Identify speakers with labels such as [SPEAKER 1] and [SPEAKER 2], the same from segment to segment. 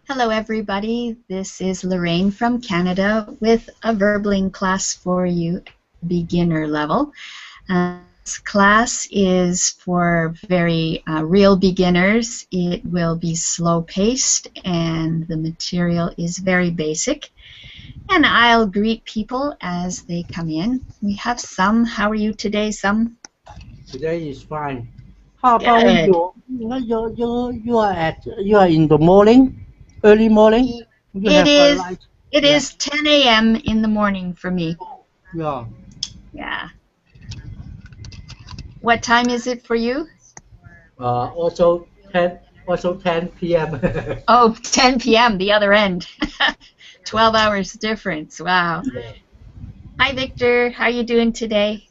[SPEAKER 1] Hello everybody, this is Lorraine from Canada with a Verbling class for you, beginner level. This class is for very real beginners. It will be slow paced and the material is very basic. And I'll greet people as they come in. We have some. How are you today, some?
[SPEAKER 2] Today is fine. How about
[SPEAKER 1] Good.
[SPEAKER 2] you are in the morning, early morning. You
[SPEAKER 1] It
[SPEAKER 2] have a
[SPEAKER 1] is
[SPEAKER 2] light.
[SPEAKER 1] it
[SPEAKER 2] Yeah,
[SPEAKER 1] is 10 a.m. in the morning for me.
[SPEAKER 2] yeah.
[SPEAKER 1] Yeah. What time is it for you?
[SPEAKER 2] Also 10 p.m.
[SPEAKER 1] Oh, 10 p.m. the other end. 12 hours difference. Wow.
[SPEAKER 2] Yeah.
[SPEAKER 1] Hi, Victor. How are you doing today?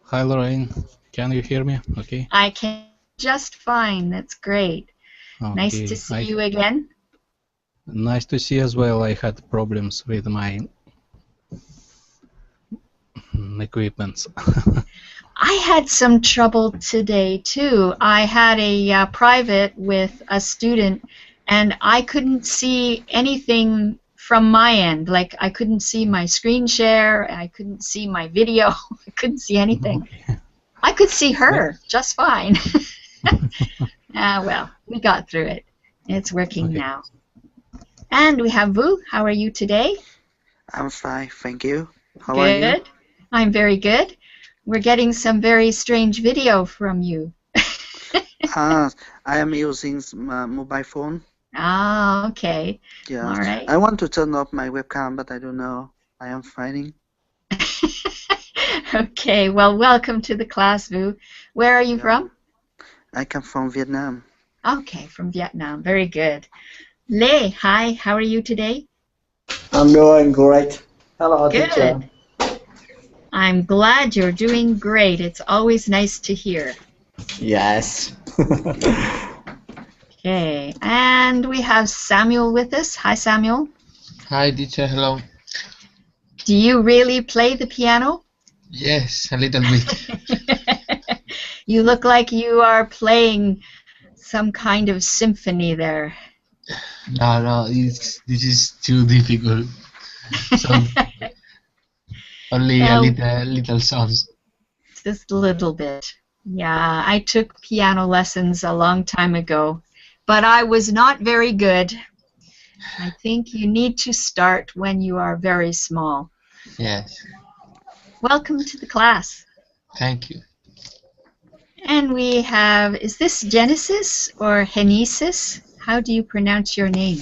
[SPEAKER 3] Hi Lorraine, can you hear me? Okay.
[SPEAKER 1] I can just fine. That's great. Nice to
[SPEAKER 3] Okay.
[SPEAKER 1] see you again.
[SPEAKER 3] Nice to see as well. I had problems with my equipment.
[SPEAKER 1] I had some trouble today too. I had a private with a student and I couldn't see anything from my end. Like I couldn't see my screen share, I couldn't see my video, I couldn't see anything.
[SPEAKER 3] Okay.
[SPEAKER 1] I could see her just fine. Well, we got through it. It's working
[SPEAKER 3] Okay.
[SPEAKER 1] now. And we have Vu. How are you today?
[SPEAKER 4] I'm fine, thank you. How are you?
[SPEAKER 1] Good. I'm very good. We're getting some very strange video from you.
[SPEAKER 4] I am using my mobile phone.
[SPEAKER 1] Ah, okay.
[SPEAKER 4] Yeah.
[SPEAKER 1] All right.
[SPEAKER 4] I want to turn off my webcam, but I don't know. I am finding.
[SPEAKER 1] Okay, well, welcome to the class, Vu. Where are you
[SPEAKER 4] Yeah.
[SPEAKER 1] from?
[SPEAKER 4] I come from Vietnam.
[SPEAKER 1] Okay, from Vietnam. Very good. Lê, hi. How are you today?
[SPEAKER 5] I'm doing great. Hello, teacher.
[SPEAKER 1] Good. I'm glad you're doing great. It's always nice to hear.
[SPEAKER 5] Yes.
[SPEAKER 1] Okay, and we have Samuel with us. Hi, Samuel.
[SPEAKER 6] Hi, teacher. Hello.
[SPEAKER 1] Do you really play the piano?
[SPEAKER 6] Yes, a little bit.
[SPEAKER 1] You look like you are playing some kind of symphony there.
[SPEAKER 6] No, this is too difficult. So only a
[SPEAKER 1] Well,
[SPEAKER 6] little songs.
[SPEAKER 1] just a little bit. Yeah, I took piano lessons a long time ago, but I was not very good. I think you need to start when you are very small.
[SPEAKER 6] Yes.
[SPEAKER 1] Welcome to the class.
[SPEAKER 6] Thank you.
[SPEAKER 1] And we have, is this Genesis or Genesis? How do you pronounce your name?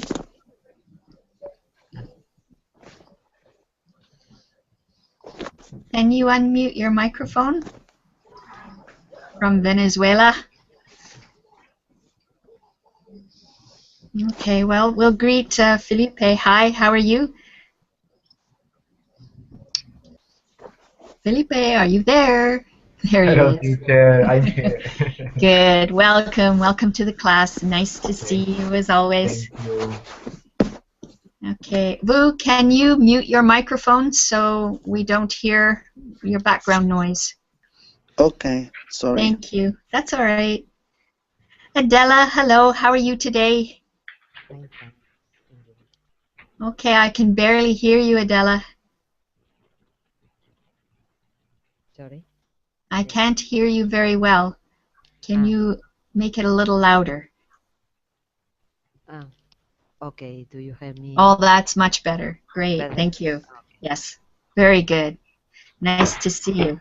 [SPEAKER 1] Can you unmute your microphone? From Venezuela? Okay, well, we'll greet Felipe. Hi, how are you? Felipe, are you there? There he
[SPEAKER 7] Hello,
[SPEAKER 1] is.
[SPEAKER 7] teacher. I'm here.
[SPEAKER 1] Good. Welcome. Welcome to the class. Nice to see you as always.
[SPEAKER 7] Thank you.
[SPEAKER 1] Okay. Vu, can you mute your microphone so we don't hear your background noise?
[SPEAKER 4] Okay, sorry.
[SPEAKER 1] Thank you. That's all right. Adela, hello. How are you today? Okay, I can barely hear you, Adela.
[SPEAKER 8] Sorry.
[SPEAKER 1] I can't hear you very well. Can you make it a little louder?
[SPEAKER 8] Okay. Do you hear me?
[SPEAKER 1] Oh, that's much better. Great.
[SPEAKER 8] Better?
[SPEAKER 1] Thank you. Yes. Very good. Nice to see you.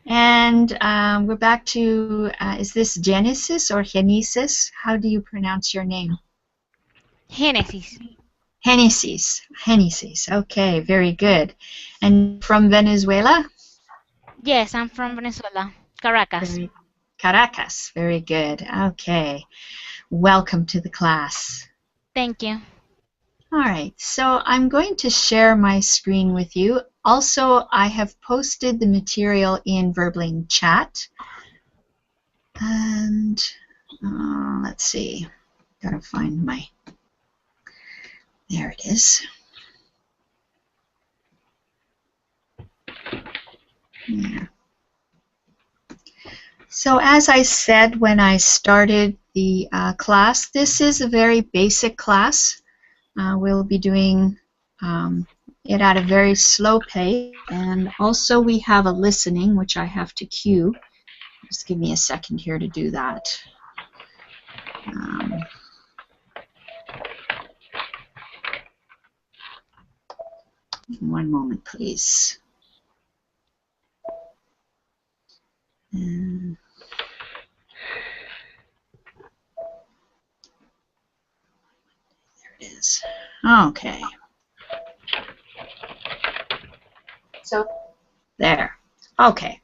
[SPEAKER 1] And we're back to, is this Genesis or Genesis? How do you pronounce your name?
[SPEAKER 9] Genesis.
[SPEAKER 1] Genesis. Genesis. Okay, very good. And from Venezuela?
[SPEAKER 9] Yes, I'm from Venezuela, Caracas.
[SPEAKER 1] Caracas. Very good. Okay. Welcome to the class.
[SPEAKER 9] Thank you.
[SPEAKER 1] All right, so I'm going to share my screen with you. Also, I have posted the material in Verbling chat. And let's see, gotta find my, there it is. Yeah. So as I said when I started the class. This is a very basic class. We'll be doing it at a very slow pace, and also we have a listening, which I have to cue. Just give me a second here to do that. One moment, please. There it is. Okay. So, there. Okay.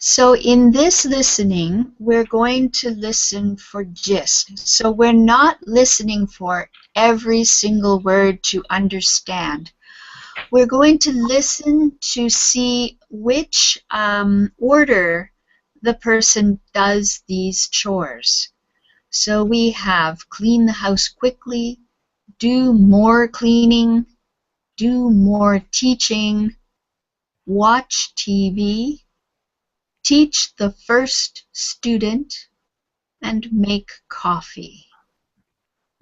[SPEAKER 1] So in this listening, we're going to listen for gist. So we're not listening for every single word to understand. We're going to listen to see which order the person does these chores. So we have clean the house quickly, do more cleaning, do more teaching, watch TV, teach the first student, and make coffee.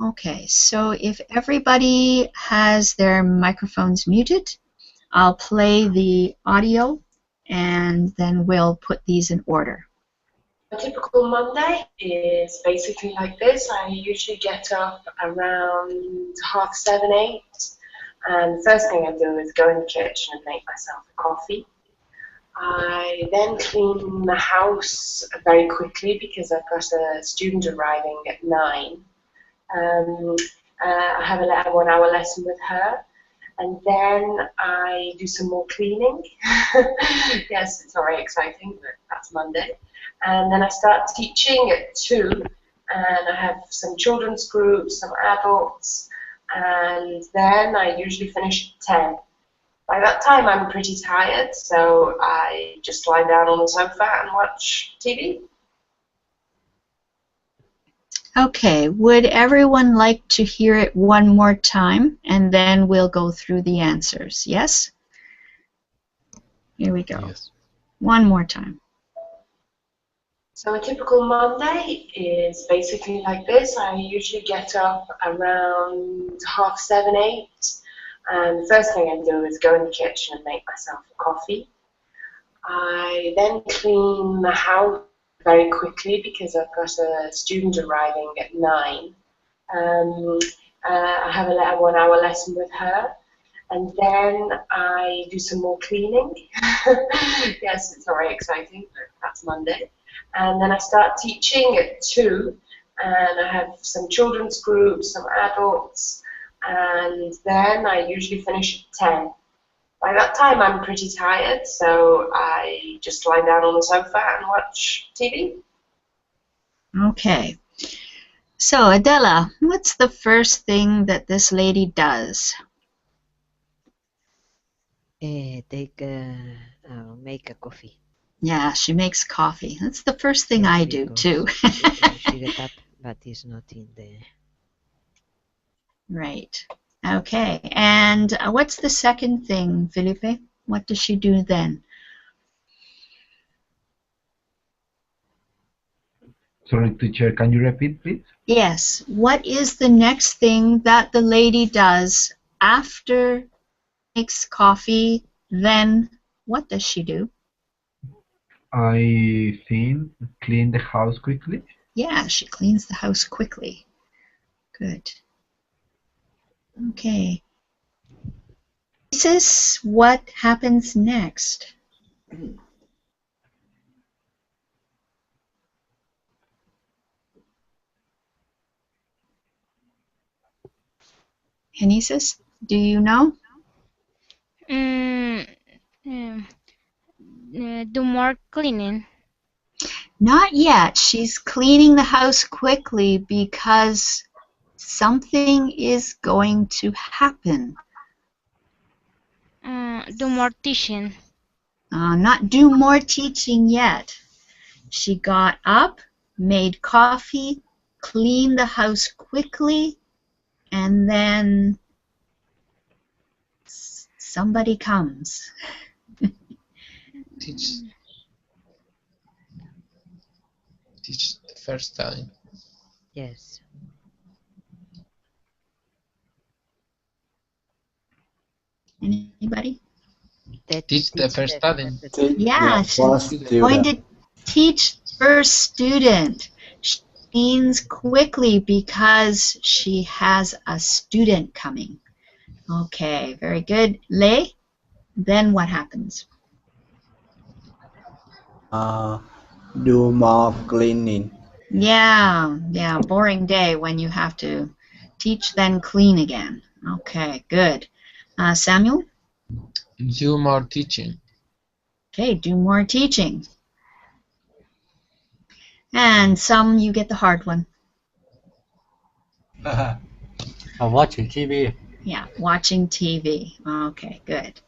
[SPEAKER 1] Okay, so if everybody has their microphones muted, I'll play the audio and then we'll put these in order.
[SPEAKER 7] A typical Monday is basically like this. I usually get up around 7:30, 8, and the first thing I do is go in the kitchen and make myself a coffee. I then clean the house very quickly because I've got a student arriving at 9. I have a 1-hour lesson with her, and then I do some more cleaning. Yes, it's very exciting, but that's Monday. And then I start teaching at 2, and I have some children's groups, some adults, and then I usually finish at 10. By that time, I'm pretty tired, so I just lie down on the sofa and watch TV.
[SPEAKER 1] Okay, would everyone like to hear it one more time, and then we'll go through the answers? Yes? Here we go.
[SPEAKER 3] Yes.
[SPEAKER 1] One more time.
[SPEAKER 7] So a typical Monday is basically like this. I usually get up around 7:30, 8, and the first thing I do is go in the kitchen and make myself a coffee. I then clean the house very quickly because I've got a student arriving at 9. I have a 1-hour lesson with her, and then I do some more cleaning. Yes, it's very exciting, but that's Monday. And then I start teaching at 2, and I have some children's groups, some adults, and then I usually finish at 10. By that time, I'm pretty tired, so I just lie down on the sofa and watch TV.
[SPEAKER 1] Okay. So, Adela, what's the first thing that this lady does?
[SPEAKER 8] Make a coffee.
[SPEAKER 1] Yeah, she makes coffee. That's the first thing I do, too.
[SPEAKER 8] She get up, but it's not in the...
[SPEAKER 1] Right. Okay. And what's the second thing, Felipe? What does she do then?
[SPEAKER 10] Sorry, teacher, can you repeat, please?
[SPEAKER 1] Yes. What is the next thing that the lady does after makes coffee? Then what does she do?
[SPEAKER 10] I think clean the house quickly.
[SPEAKER 1] Yeah, she cleans the house quickly. Good. Okay. Isis, what happens next? Anisis, do you know?
[SPEAKER 9] Do more cleaning.
[SPEAKER 1] Not yet. She's cleaning the house quickly because something is going to happen.
[SPEAKER 9] Do more teaching.
[SPEAKER 1] Not do more teaching yet. She got up, made coffee, cleaned the house quickly, and then somebody comes.
[SPEAKER 6] teach the first time.
[SPEAKER 8] Yes.
[SPEAKER 1] Anybody?
[SPEAKER 6] Teach the first student.
[SPEAKER 1] Yeah, she's going to teach first student. She means quickly because she has a student coming. Okay, very good. Lei, then what happens?
[SPEAKER 5] Do more cleaning.
[SPEAKER 1] Yeah, boring day when you have to teach then clean again. Okay, good. Samuel?
[SPEAKER 6] Do more teaching.
[SPEAKER 1] Okay, do more teaching. And some you get the hard one.
[SPEAKER 2] I'm watching TV.
[SPEAKER 1] Yeah, watching TV. Okay, good.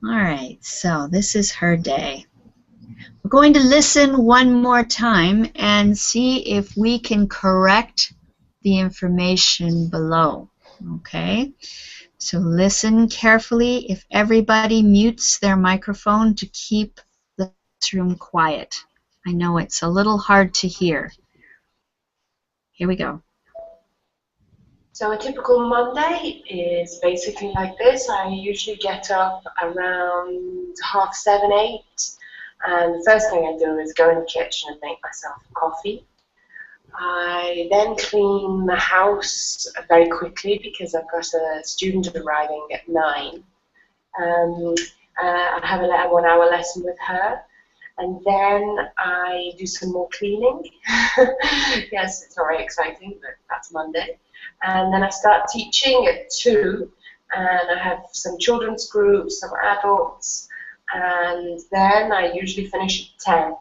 [SPEAKER 1] All right, so this is her day. We're going to listen one more time and see if we can correct the information below. Okay, so listen carefully. If everybody mutes their microphone to keep the room quiet. I know it's a little hard to hear. Here we go.
[SPEAKER 7] So a typical Monday is basically like this. I usually get up around 7:30, 8, and the first thing I do is go in the kitchen and make myself coffee. I then clean the house very quickly because I've got a student arriving at 9. I have a 1-hour lesson with her, and then I do some more cleaning. Yes, it's very exciting, but that's Monday. And then I start teaching at 2, and I have some children's groups, some adults, and then I usually finish at 10.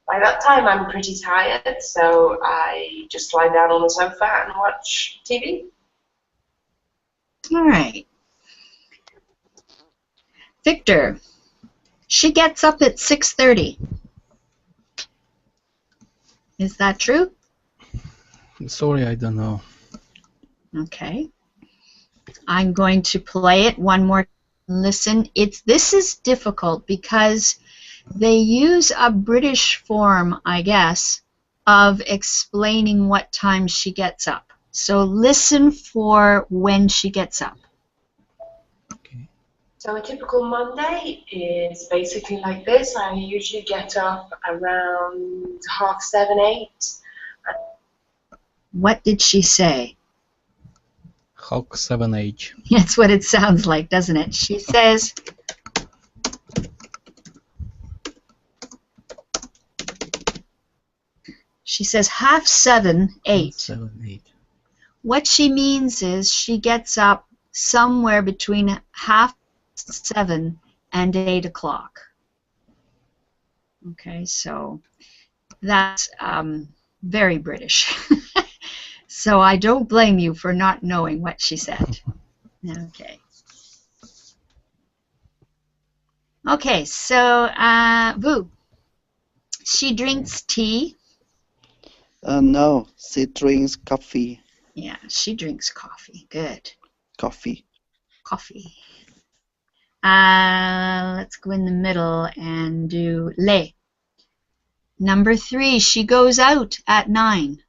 [SPEAKER 7] By that time, I'm pretty tired, so I just lie down on the sofa and watch TV.
[SPEAKER 1] All right. Victor, she gets up at 6:30. Is that true?
[SPEAKER 3] Sorry, I don't know.
[SPEAKER 1] Okay. I'm going to play it one more time. Listen, this is difficult because they use a British form, I guess, of explaining what time she gets up. So listen for when she gets up.
[SPEAKER 7] So a typical Monday is basically like this. I usually get up around 7:30, 8.
[SPEAKER 1] What did she say?
[SPEAKER 3] 7:30.
[SPEAKER 1] That's what it sounds like, doesn't it? She says, she says 7:30, 8.
[SPEAKER 3] 7:08.
[SPEAKER 1] What she means is she gets up somewhere between 7:30 and 8 o'clock. Okay, so that's very British. So I don't blame you for not knowing what she said. Okay. Okay, so Vu, she drinks tea.
[SPEAKER 4] No, she drinks coffee.
[SPEAKER 1] Yeah, she drinks coffee. Good.
[SPEAKER 4] Coffee.
[SPEAKER 1] Coffee. Let's go in the middle and do Lei. Number 3, she goes out at 9.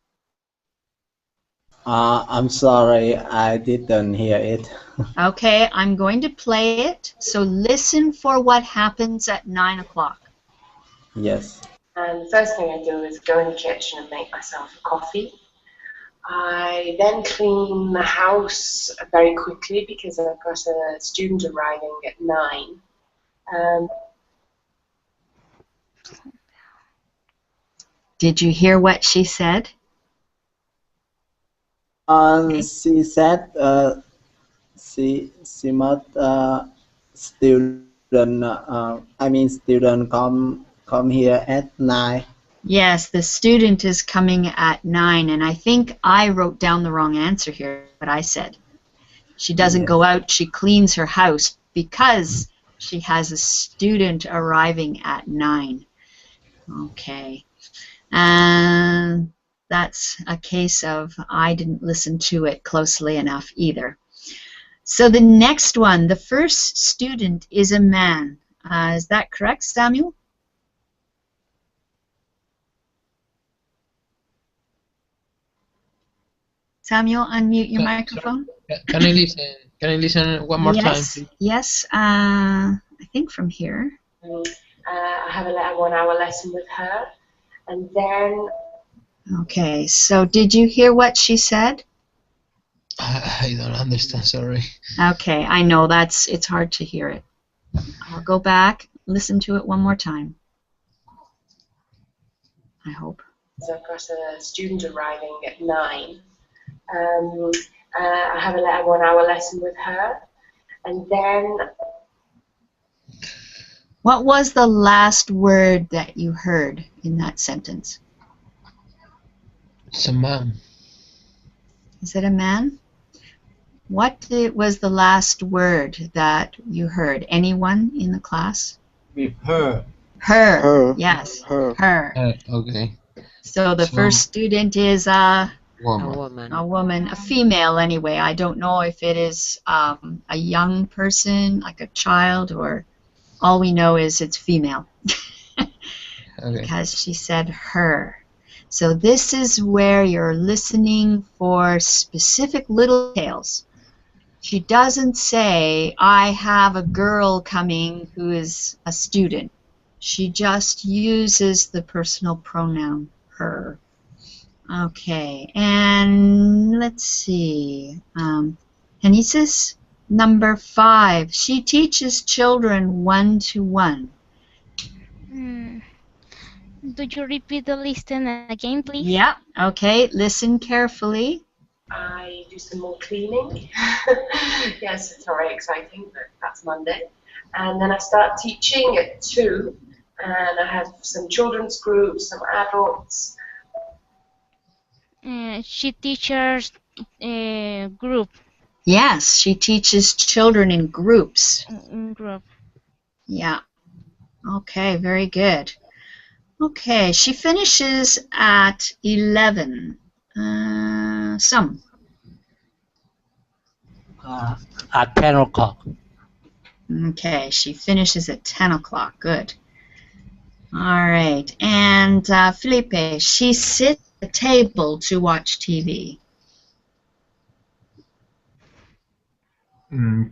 [SPEAKER 5] I'm sorry, I didn't hear it.
[SPEAKER 1] Okay, I'm going to play it. So listen for what happens at 9 o'clock.
[SPEAKER 5] Yes.
[SPEAKER 7] And the first thing I do is go in the kitchen and make myself a coffee. I then clean the house very quickly because I've got a student arriving at 9.
[SPEAKER 1] Did you hear what she said?
[SPEAKER 5] She said she must student come here at 9.
[SPEAKER 1] Yes, the student is coming at 9, and I think I wrote down the wrong answer here, what I said. She doesn't go out, she cleans her house because she has a student arriving at 9. Okay. And that's a case of I didn't listen to it closely enough either. So the next one, the first student is a man. Is that correct, Samuel? Samuel, unmute your
[SPEAKER 6] Sorry,
[SPEAKER 1] microphone.
[SPEAKER 6] Can I listen? Can I listen one more time,
[SPEAKER 1] Yes,
[SPEAKER 6] please?
[SPEAKER 1] yes. I think from here.
[SPEAKER 7] I have a 1-hour lesson with her, and then
[SPEAKER 1] Okay, so did you hear what she said?
[SPEAKER 6] I don't understand. Sorry.
[SPEAKER 1] Okay, I know it's hard to hear it. I'll go back, listen to it one more time. I hope.
[SPEAKER 7] I've got a student arriving at 9. I have a 1-hour lesson with her, and then
[SPEAKER 1] What was the last word that you heard in that sentence?
[SPEAKER 6] It's a man.
[SPEAKER 1] Is it a man? What was the last word that you heard? Anyone in the class?
[SPEAKER 2] With her.
[SPEAKER 1] Her.
[SPEAKER 4] Her.
[SPEAKER 1] Yes.
[SPEAKER 4] Her.
[SPEAKER 1] Her.
[SPEAKER 6] Okay.
[SPEAKER 1] So the first student is
[SPEAKER 8] A
[SPEAKER 6] Woman.
[SPEAKER 8] woman.
[SPEAKER 1] a woman, a female anyway. I don't know if it is a young person, like a child, or all we know is it's female.
[SPEAKER 6] Okay.
[SPEAKER 1] Because she said her. So this is where you're listening for specific little details. She doesn't say, I have a girl coming who is a student. She just uses the personal pronoun her. Okay, and let's see. Genesis number 5. She teaches children 1-to-1.
[SPEAKER 9] Do you repeat the listen again, please?
[SPEAKER 1] Yeah, okay, listen carefully.
[SPEAKER 7] I do some more cleaning. Yes, it's very exciting, but that's Monday. And then I start teaching at 2, and I have some children's groups, some adults.
[SPEAKER 9] She teaches group.
[SPEAKER 1] Yes, she teaches children in groups.
[SPEAKER 9] Group.
[SPEAKER 1] Yeah. Okay, very good. Okay, she finishes at 11. Some.
[SPEAKER 2] At 10 o'clock.
[SPEAKER 1] Okay, she finishes at 10 o'clock. Good. All right. And Felipe, she sits at the table to watch TV.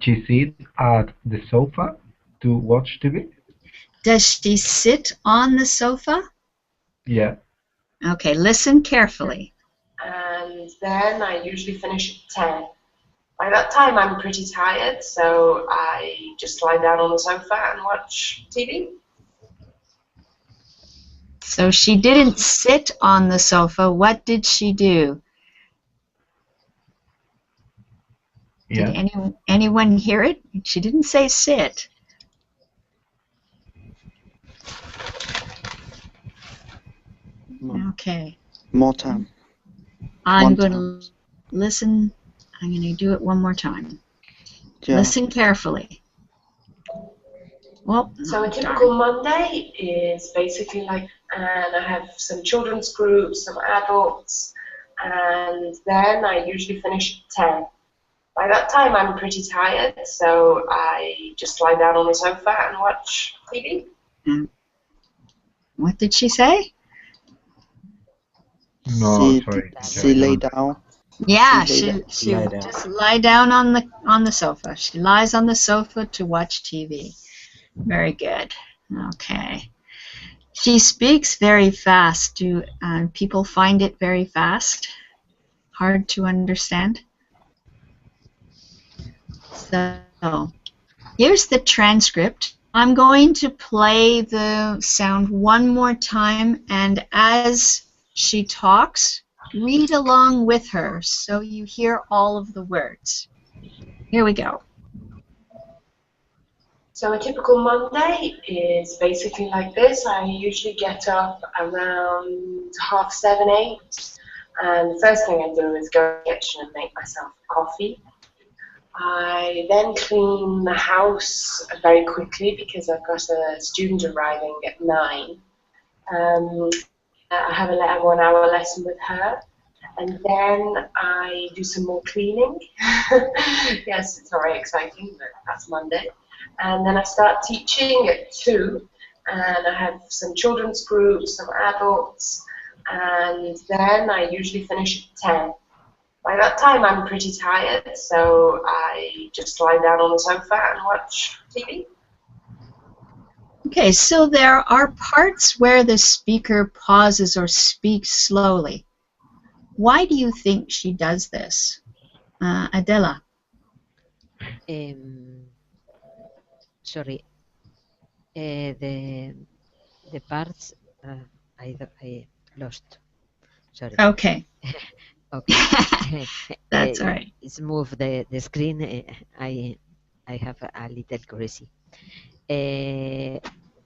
[SPEAKER 10] She sits at the sofa to watch TV.
[SPEAKER 1] Does she sit on the sofa?
[SPEAKER 10] Yeah.
[SPEAKER 1] Okay, listen carefully.
[SPEAKER 7] And then I usually finish at 10. By that time, I'm pretty tired, so I just lie down on the sofa and watch TV.
[SPEAKER 1] So she didn't sit on the sofa. What did she do?
[SPEAKER 10] Yeah.
[SPEAKER 1] Did anyone hear it? She didn't say sit. Okay.
[SPEAKER 4] More time.
[SPEAKER 1] I'm
[SPEAKER 4] One
[SPEAKER 1] going
[SPEAKER 4] time.
[SPEAKER 1] to listen. I'm going to do it one more time.
[SPEAKER 4] Yeah.
[SPEAKER 1] Listen carefully. Well,
[SPEAKER 7] So a typical Monday is basically like, and I have some children's groups, some adults, and then I usually finish at 10. By that time, I'm pretty tired, so I just lie down on the sofa and watch TV.
[SPEAKER 1] What did she say?
[SPEAKER 10] No, sorry.
[SPEAKER 4] She lay down.
[SPEAKER 1] Yeah,
[SPEAKER 4] She
[SPEAKER 1] she
[SPEAKER 2] lay down.
[SPEAKER 1] just lie down on the sofa. She lies on the sofa to watch TV. Very good. Okay. She speaks very fast. Do people find it very fast? Hard to understand? So, here's the transcript. I'm going to play the sound one more time, and as she talks, read along with her so you hear all of the words. Here we go.
[SPEAKER 7] So a typical Monday is basically like this. I usually get up around 7:30, 8, and the first thing I do is go to the kitchen and make myself coffee. I then clean the house very quickly because I've got a student arriving at 9. I have a 1-hour lesson with her, and then I do some more cleaning. Yes, it's very exciting, but that's Monday. And then I start teaching at 2, and I have some children's groups, some adults, and then I usually finish at 10. by that time I'm pretty tired, so I just lie down on the sofa and watch TV.
[SPEAKER 1] Okay, so there are parts where the speaker pauses or speaks slowly. Why do you think she does this? Adela?
[SPEAKER 8] Sorry. The parts I lost. Sorry.
[SPEAKER 1] Okay.
[SPEAKER 8] Okay.
[SPEAKER 1] That's all right.
[SPEAKER 8] It's move the screen. I have a little crazy.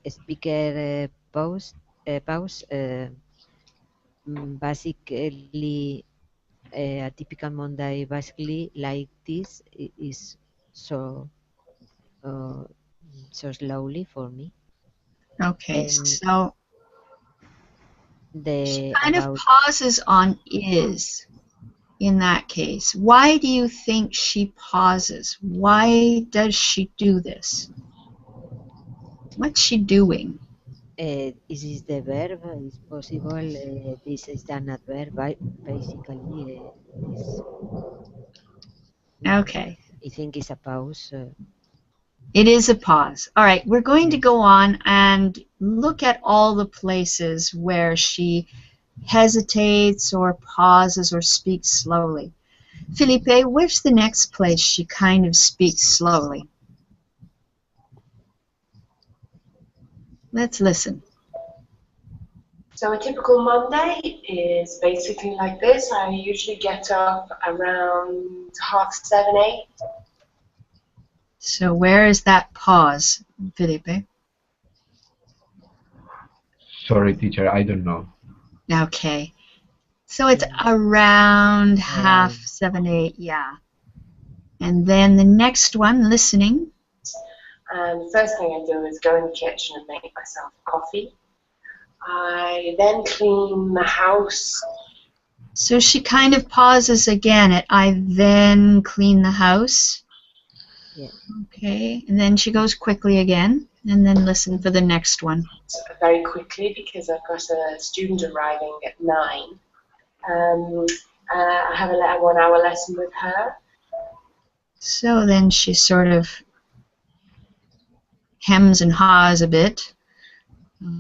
[SPEAKER 8] Speaker pause. Basically, a typical Monday, basically like this, is so slowly for me.
[SPEAKER 1] Okay,
[SPEAKER 8] And
[SPEAKER 1] so she kind of pauses on is in that case. Why do you think she pauses? Why does she do this? What's she doing?
[SPEAKER 8] Is this the verb? Is possible? This is an adverb. Basically, is.
[SPEAKER 1] Okay.
[SPEAKER 8] I think it's a pause.
[SPEAKER 1] It is a pause. All right, we're going to go on and look at all the places where she hesitates or pauses or speaks slowly. Felipe, where's the next place she kind of speaks slowly? Let's listen.
[SPEAKER 7] So a typical Monday is basically like this. I usually get up around 7:30, 8.
[SPEAKER 1] So where is that pause, Felipe?
[SPEAKER 10] Sorry, teacher, I don't know.
[SPEAKER 1] Okay. So it's around 7:30, 8, yeah. And then the next one, listening.
[SPEAKER 7] And the first thing I do is go in the kitchen and make myself coffee. I then clean the house.
[SPEAKER 1] So she kind of pauses again at I then clean the house.
[SPEAKER 8] Yeah.
[SPEAKER 1] Okay, and then she goes quickly again, and then listen for the next one.
[SPEAKER 7] Very quickly, because I've got a student arriving at 9. I have a 1-hour lesson with her.
[SPEAKER 1] So then she sort of hems and haws a bit.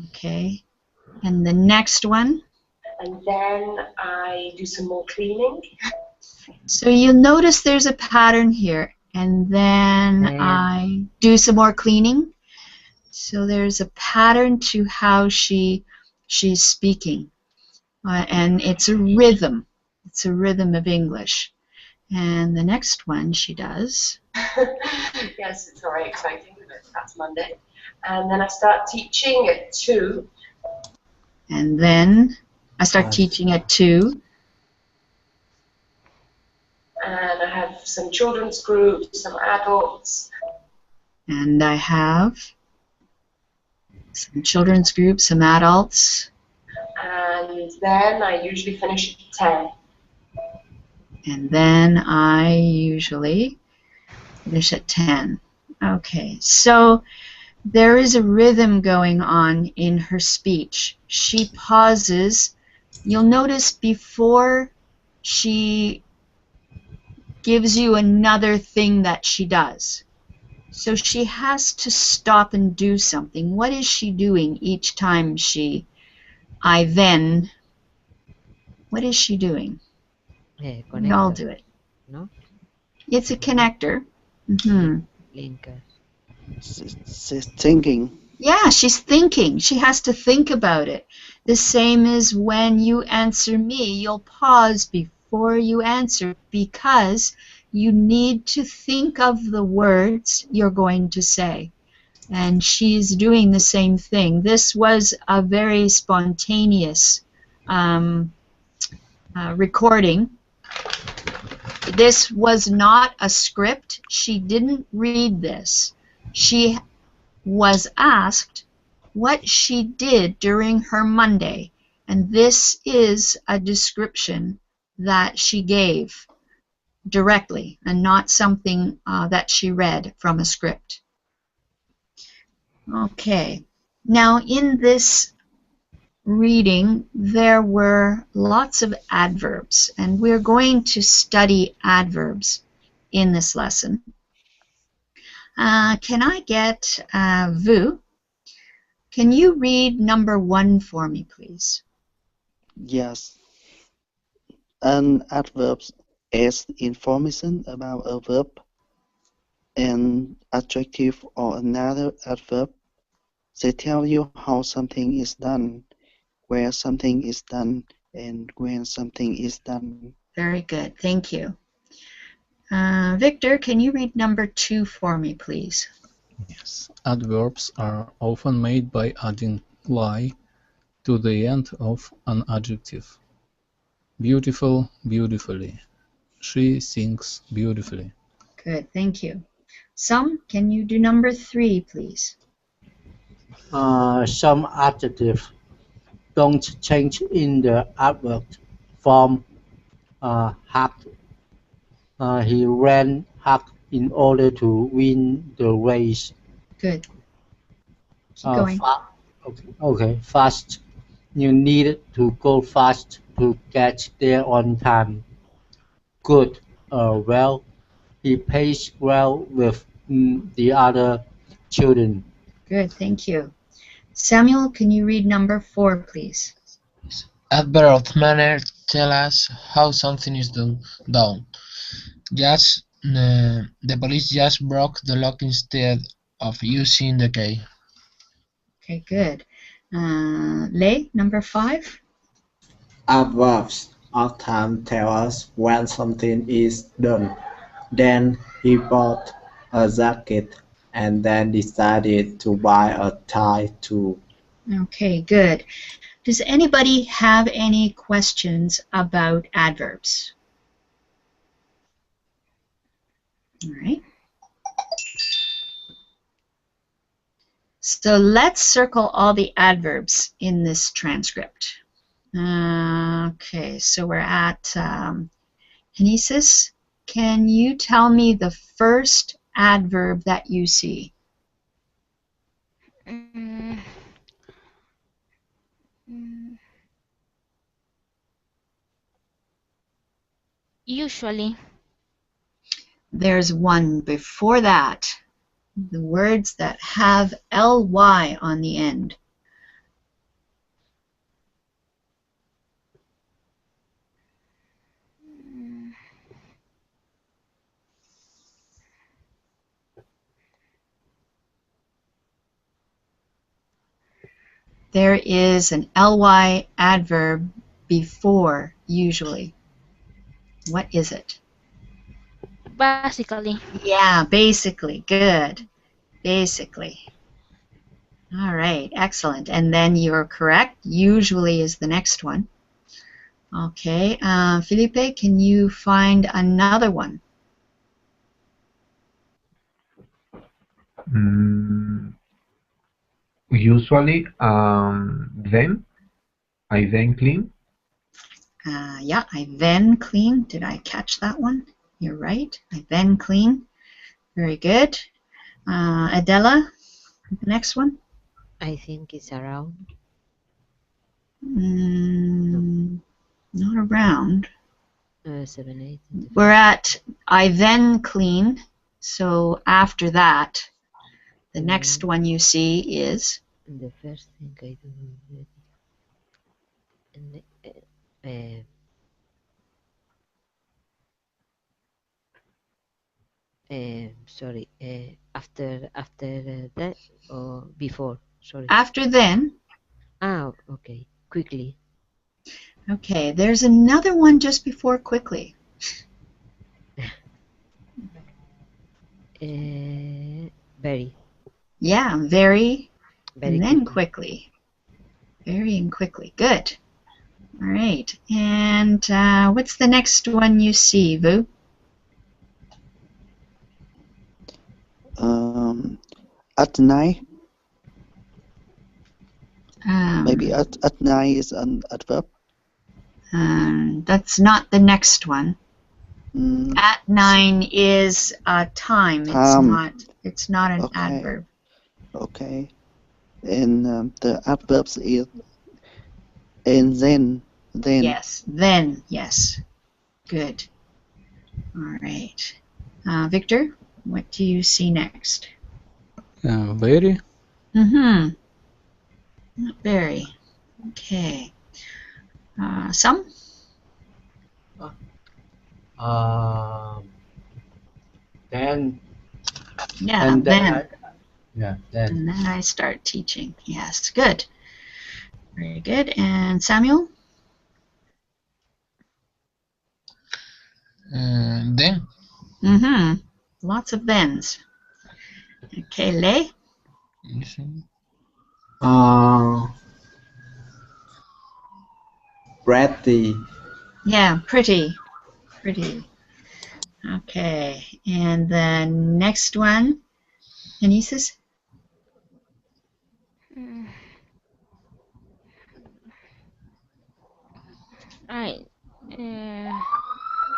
[SPEAKER 1] Okay, and the next one.
[SPEAKER 7] And then I do some more cleaning.
[SPEAKER 1] So you'll notice there's a pattern here. And then I do some more cleaning. So there's a pattern to how she's speaking. And it's a rhythm. It's a rhythm of English. And the next one she does.
[SPEAKER 7] Yes, it's very exciting. That's Monday. And then I start teaching at 2.
[SPEAKER 1] And then I start teaching at 2.
[SPEAKER 7] And I have some children's groups, some adults.
[SPEAKER 1] And I have some children's groups, some adults.
[SPEAKER 7] And then I usually finish at 10.
[SPEAKER 1] And then I usually finish at 10. Okay, so there is a rhythm going on in her speech. She pauses. You'll notice before she gives you another thing that she does. So she has to stop and do something. What is she doing each time I then? What is she doing? We all do it.
[SPEAKER 8] No?
[SPEAKER 1] It's a connector. Mm-hmm.
[SPEAKER 8] Linker.
[SPEAKER 4] She's thinking.
[SPEAKER 1] Yeah, she's thinking. She has to think about it. The same as when you answer me. You'll pause before you answer because you need to think of the words you're going to say. And she's doing the same thing. This was a very spontaneous recording. This was not a script. She didn't read this. She was asked what she did during her Monday, and this is a description that she gave directly and not something that she read from a script. Okay. Now in this reading, there were lots of adverbs, and we're going to study adverbs in this lesson. Can I get Vu? Can you read number 1 for me, please?
[SPEAKER 4] Yes. An adverb is information about a verb. An adjective or another adverb, they tell you how something is done, where something is done, and when something is done.
[SPEAKER 1] Very good, thank you. Victor, can you read number 2 for me, please?
[SPEAKER 3] Yes. Adverbs are often made by adding "ly" to the end of an adjective. Beautiful, beautifully. She sings beautifully.
[SPEAKER 1] Good, thank you. Some, can you do number 3, please?
[SPEAKER 2] Some adjectives don't change in the adverb form. Hard. He ran hard in order to win the race.
[SPEAKER 1] Good. Keep going.
[SPEAKER 2] Okay. Fast. You need to go fast to get there on time. Good. Well, he plays well with the other children.
[SPEAKER 1] Good, thank you. Samuel, can you read number 4, please?
[SPEAKER 6] Adverb of manner tell us how something is done. Just the police just broke the lock instead of using the key.
[SPEAKER 1] Okay, good. Lei, number 5.
[SPEAKER 5] Adverbs often tell us when something is done. Then he bought a jacket and then decided to buy a tie too.
[SPEAKER 1] Okay, good. Does anybody have any questions about adverbs? All right. So let's circle all the adverbs in this transcript. Okay, so we're at Kinesis. Can you tell me the first adverb that you see?
[SPEAKER 9] Usually.
[SPEAKER 1] There's one before that. The words that have ly on the end. There is an ly adverb before usually. What is it?
[SPEAKER 9] Basically.
[SPEAKER 1] Yeah, basically. Good. Basically. All right, excellent. And then you're correct. Usually is the next one. Okay, Felipe, can you find another one?
[SPEAKER 10] Usually, then I then clean.
[SPEAKER 1] Yeah, I then clean. Did I catch that one? You're right. I then clean. Very good. Adela, the next one?
[SPEAKER 8] I think it's around.
[SPEAKER 1] Not around.
[SPEAKER 8] 7, 8.
[SPEAKER 1] We're at I then clean. So after that, the next one you see is?
[SPEAKER 8] The first thing I do. Sorry. After that or before? Sorry.
[SPEAKER 1] After then.
[SPEAKER 8] Ah, okay. Quickly.
[SPEAKER 1] Okay, there's another one just before quickly.
[SPEAKER 8] Very.
[SPEAKER 1] Yeah, very and then
[SPEAKER 8] quickly.
[SPEAKER 1] Very and quickly. Good. All right. And what's the next one you see, Vu?
[SPEAKER 4] At night. Maybe at night is an adverb.
[SPEAKER 1] That's not the next one. At 9 is a time. It's not an adverb.
[SPEAKER 4] Okay. And the adverbs is And then.
[SPEAKER 1] Yes, then, yes. Good. All right. Victor, what do you see next?
[SPEAKER 3] Very.
[SPEAKER 1] Mm-hmm. Not very. Okay. Some?
[SPEAKER 2] Then
[SPEAKER 1] Yeah,
[SPEAKER 2] and then
[SPEAKER 1] then.
[SPEAKER 2] then.
[SPEAKER 1] And then I start teaching. Yes, good. Very good. And Samuel?
[SPEAKER 6] Then.
[SPEAKER 1] Mm-hmm. Lots of thens. Okay, Lei?
[SPEAKER 5] Pretty.
[SPEAKER 1] Yeah, pretty. Pretty. Okay. And the next one, Anesis?
[SPEAKER 9] Right.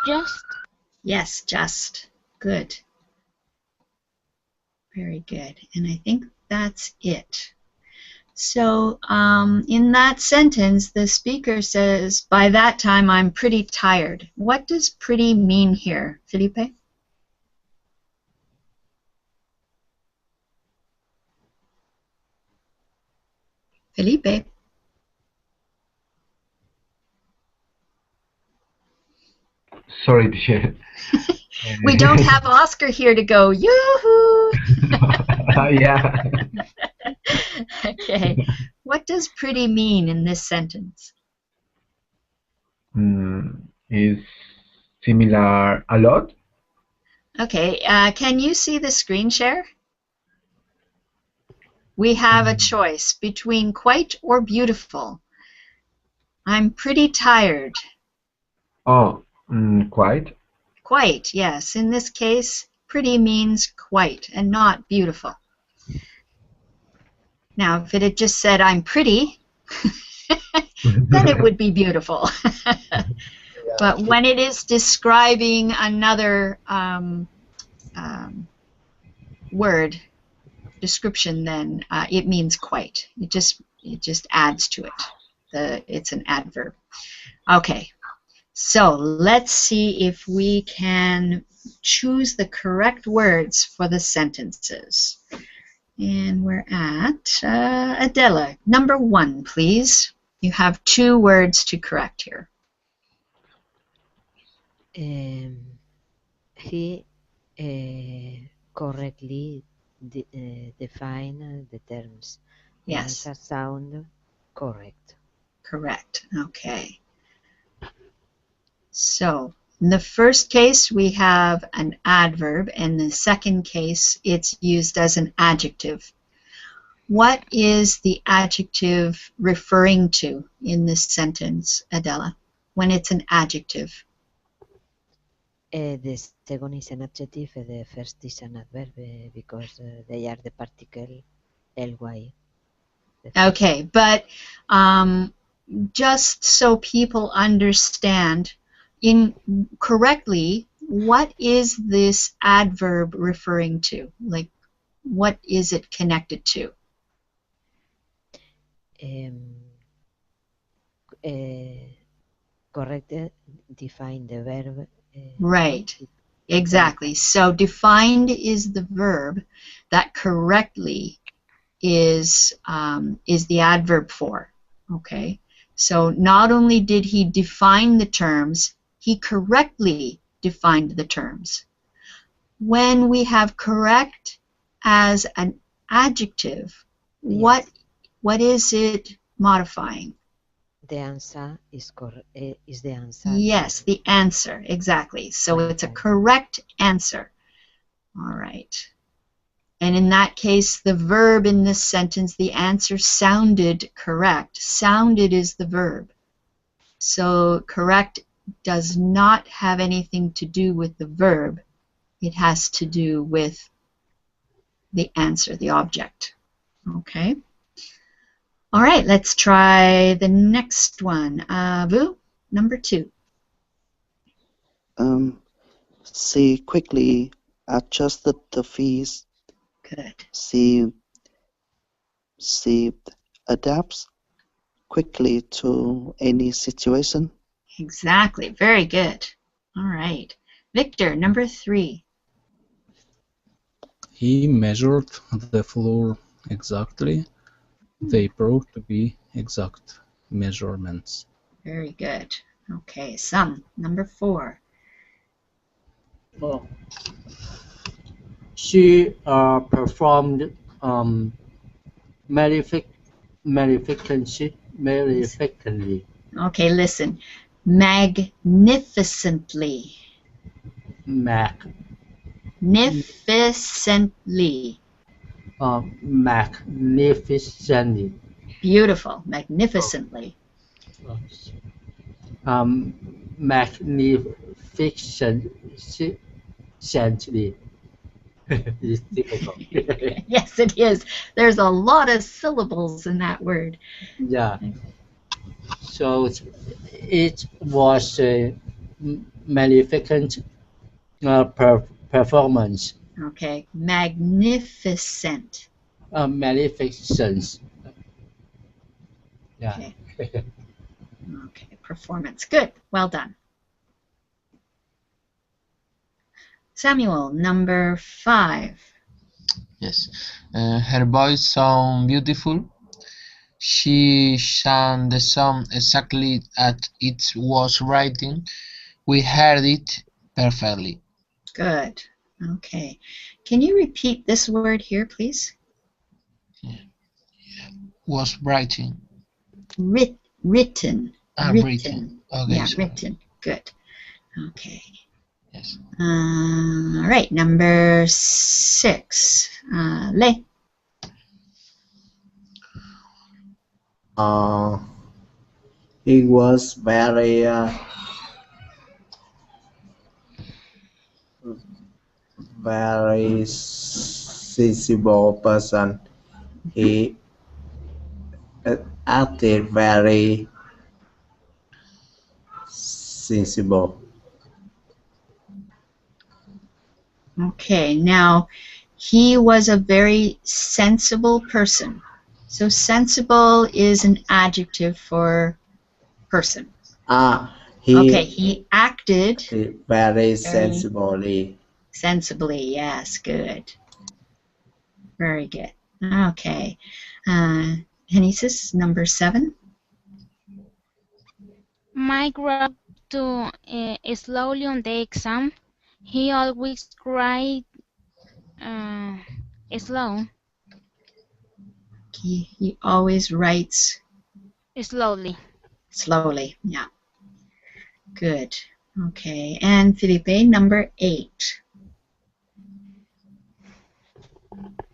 [SPEAKER 9] Just.
[SPEAKER 1] Yes, just. Good. Very good. And I think that's it. So in that sentence, the speaker says, by that time I'm pretty tired. What does pretty mean here, Felipe? Felipe?
[SPEAKER 10] Sorry, teacher.
[SPEAKER 1] We don't have Oscar here to go, yoo-hoo!
[SPEAKER 10] Yeah.
[SPEAKER 1] Okay. What does pretty mean in this sentence?
[SPEAKER 10] Is similar a lot?
[SPEAKER 1] Okay. Can you see the screen share? We have a choice between quite or beautiful. I'm pretty tired.
[SPEAKER 10] Oh, quite.
[SPEAKER 1] Quite, yes. In this case, pretty means quite and not beautiful. Now, if it had just said, I'm pretty, then it would be beautiful. But when it is describing another word, description, then it means quite. It just adds to it. It's an adverb. Okay. So let's see if we can choose the correct words for the sentences. And we're at Adela. Number 1, please. You have 2 words to correct here.
[SPEAKER 8] He correctly define the terms.
[SPEAKER 1] Yes.
[SPEAKER 8] The answer sound correct.
[SPEAKER 1] Correct. Okay. So, in the first case, we have an adverb. In the second case, it's used as an adjective. What is the adjective referring to in this sentence, Adela, when it's an adjective?
[SPEAKER 8] The second is an adjective, the first is an adverb because they are the particle ly.
[SPEAKER 1] Okay, but just so people understand correctly, what is this adverb referring to? Like, what is it connected to?
[SPEAKER 8] Correct, define the verb.
[SPEAKER 1] Right, exactly. So defined is the verb that correctly is the adverb for. Okay, so not only did he define the terms, he correctly defined the terms. When we have correct as an adjective, yes. What is it modifying?
[SPEAKER 8] The answer is correct. Is the answer?
[SPEAKER 1] Yes, the answer, exactly. So it's a correct answer. All right. And in that case, the verb in this sentence, the answer sounded correct. Sounded is the verb. So correct does not have anything to do with the verb. It has to do with the answer, the object. Okay. All right, let's try the next one. Vu, number 2.
[SPEAKER 4] She quickly adjusted the fees.
[SPEAKER 1] Good.
[SPEAKER 4] She adapts quickly to any situation.
[SPEAKER 1] Exactly. Very good. All right. Victor, number 3.
[SPEAKER 3] He measured the floor exactly. They proved to be exact measurements.
[SPEAKER 1] Very good. Okay, Sam, number 4.
[SPEAKER 2] Oh. She performed malefic maleficently.
[SPEAKER 1] Okay, listen. Magnificently.
[SPEAKER 2] Mac,
[SPEAKER 1] Magnificently.
[SPEAKER 2] magnificently.
[SPEAKER 1] Beautiful. Magnificently.
[SPEAKER 2] Magnificently. It's difficult.
[SPEAKER 1] Yes, it is. There's a lot of syllables in that word.
[SPEAKER 2] Yeah. So it was a magnificent performance.
[SPEAKER 1] Okay. Magnificent.
[SPEAKER 2] Magnificence. Yeah.
[SPEAKER 1] Okay. Okay. Performance. Good. Well done. Samuel, number 5.
[SPEAKER 6] Yes. Her voice sounds beautiful. She sang the song exactly as it was written. We heard it perfectly.
[SPEAKER 1] Good. Okay. Can you repeat this word here, please?
[SPEAKER 6] Was writing.
[SPEAKER 1] Written.
[SPEAKER 6] Written.
[SPEAKER 1] Written.
[SPEAKER 6] Okay,
[SPEAKER 1] Yeah,
[SPEAKER 6] sorry.
[SPEAKER 1] written. Good. Okay.
[SPEAKER 6] Yes.
[SPEAKER 1] All right. Number 6. Le.
[SPEAKER 5] He was very sensible person. He acted very sensible.
[SPEAKER 1] Okay. Now, he was a very sensible person. So sensible is an adjective for person.
[SPEAKER 5] He
[SPEAKER 1] Okay. He acted
[SPEAKER 5] very sensibly.
[SPEAKER 1] sensibly. Yes. Good. Very good. Okay. Genesis, number 7.
[SPEAKER 9] Mike wrote to slowly on the exam. He always cried slow,
[SPEAKER 1] He always writes
[SPEAKER 9] slowly.
[SPEAKER 1] slowly. Yeah. Good. Okay. And Felipe, number 8.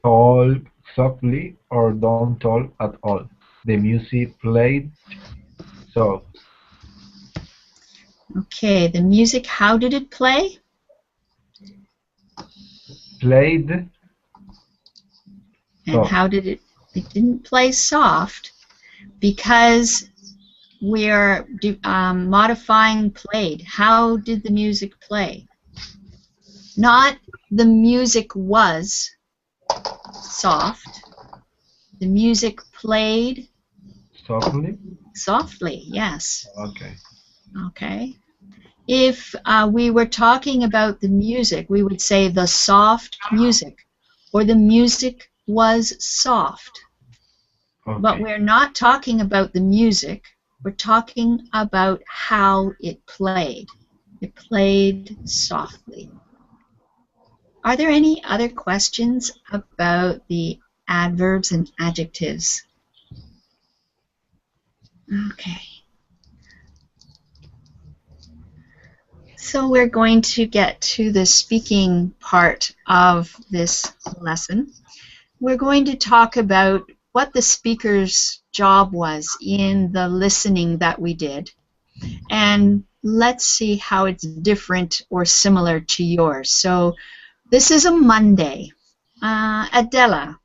[SPEAKER 10] Talk softly or don't talk at all. The music played soft.
[SPEAKER 1] Okay. The music, how did it play?
[SPEAKER 10] Played
[SPEAKER 1] And
[SPEAKER 10] soft.
[SPEAKER 1] how did it? It didn't play soft because we're modifying played. How did the music play? Not the music was soft. The music played
[SPEAKER 10] Softly?
[SPEAKER 1] softly, yes.
[SPEAKER 10] Okay.
[SPEAKER 1] Okay. If we were talking about the music, we would say the soft music, or the music was soft.
[SPEAKER 10] Okay.
[SPEAKER 1] But we're not talking about the music. We're talking about how it played. It played softly. Are there any other questions about the adverbs and adjectives? Okay. So we're going to get to the speaking part of this lesson. We're going to talk about what the speaker's job was in the listening that we did. And let's see how it's different or similar to yours. So this is a Monday. Adela,